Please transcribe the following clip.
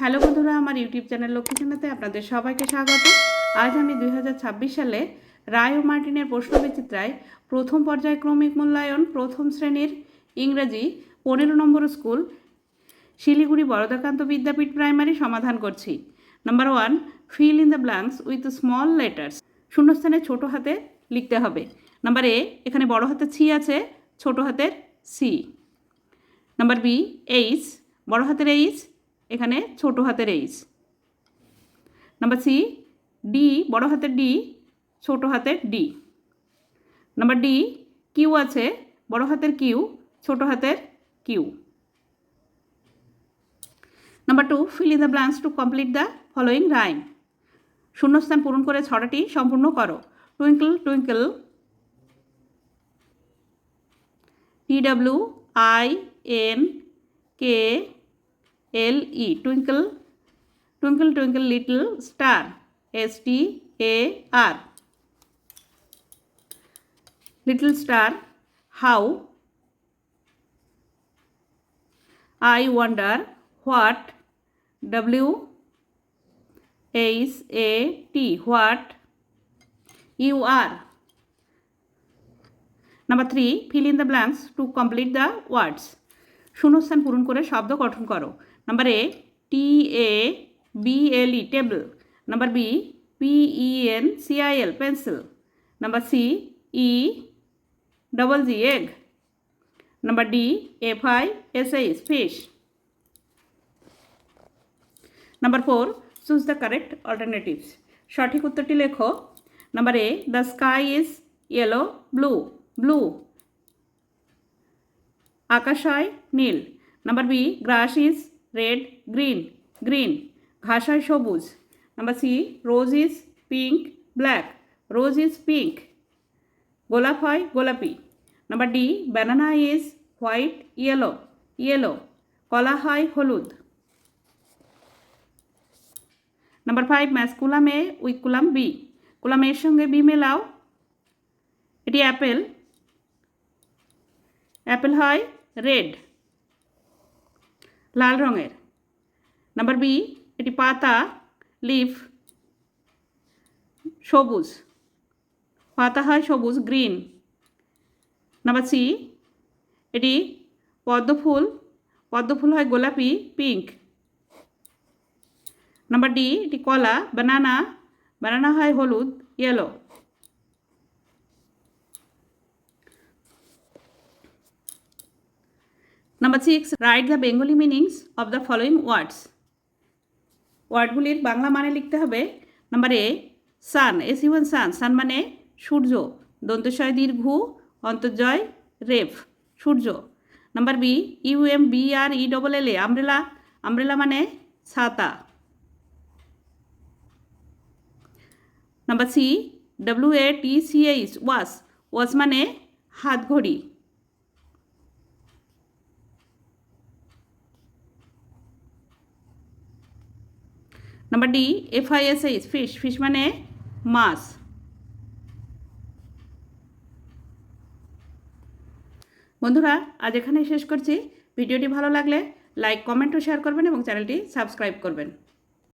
Hello বন্ধুরা, আমার YouTube channel লক্ষ্মীখানাতে আপনাদের সবাইকে স্বাগত। আজ আমি 2026 সালে রায় ও মার্টিনের প্রশ্নবিচিত্রায় প্রথম পর্যায়ক্রমিক মূল্যায়ন প্রথম শ্রেণীর ইংরেজি 15 নম্বর স্কুল শিলিগুড়ি বরদাকান্ত বিদ্যাপীঠ প্রাইমারি সমাধান করছি। Number 1, fill in the blanks with small letters. শূন্যস্থানে ছোট হাতে লিখতে হবে। নাম্বার এ, এখানে বড় হাতের ছি আছে, ছোট হাতের সি। নাম্বার বি, এইচ, বড় হাতের এইচ, এখানে ছোট হাতের এইচ। নাম্বার সি, ডি, বড় হাতের ডি, ছোট হাতের ডি। নাম্বার ডি, কিউ আছে, বড় হাতের কিউ, ছোট হাতের Q. Number 2, fill in the blanks to complete the following rhyme. শূন্যস্থান পূরণ করে ছড়াটি সম্পূর্ণ করো। Twinkle twinkle, TWINKLE, twinkle twinkle twinkle little star, STAR, little star. How, I wonder what, WHAT, what you are. Number 3, fill in the blanks to complete the words. শূন্যস্থান পূরণ করে শব্দ গঠন করো। Number A, TABLE, table. Number B, PENCIL, pencil. Number C, EGG, egg. Number D, FISH, fish. Number 4, choose the correct alternatives. সঠিক উত্তরটি লেখো। Number A, the sky is yellow blue, blue. আকাশ হয় নীল। Number B, grass is red green, green. ঘাস হয় সবুজ। Number C, rose is pink black, rose is pink. গোলাপ হয় গোলাপি। Number D, banana is white yellow, yellow. কলা হয় হলুদ। Number 5, match column A with column B. Column এর সঙ্গে বি মেলাও। এটি অ্যাপেল, অ্যাপেল হয় রেড, লাল রঙের। নাম্বার বি, এটি পাতা, লিফ, সবুজ, পাতা হয় সবুজ, গ্রিন। নাম্বার সি, এটি পদ্মফুল, পদ্মফুল হয় গোলাপি, পিঙ্ক। নাম্বার ডি, এটি কলা, বানানা, বানানা হয় হলুদ, yellow. Number 6, write the Bengali meanings of the following words. ওয়ার্ডগুলির বাংলা মানে লিখতে হবে। নাম্বার এ, সান, SUN, সান, সান মানে সূর্য, দন্তস্বয় দীর্ঘ অন্তর্জয় রেফ, সূর্য। Number B, UMBRELLA, umbrella, umbrella মানে ছাতা। Number C, WATCH, watch, watch মানে হাত ঘড়ি। Number D, FISH, fish, fish মানে মাছ। বন্ধুরা, আজ এখানেই শেষ করছি। ভিডিওটি ভালো লাগলে লাইক, কমেন্ট ও শেয়ার করবেন এবং চ্যানেলটি সাবস্ক্রাইব করবেন।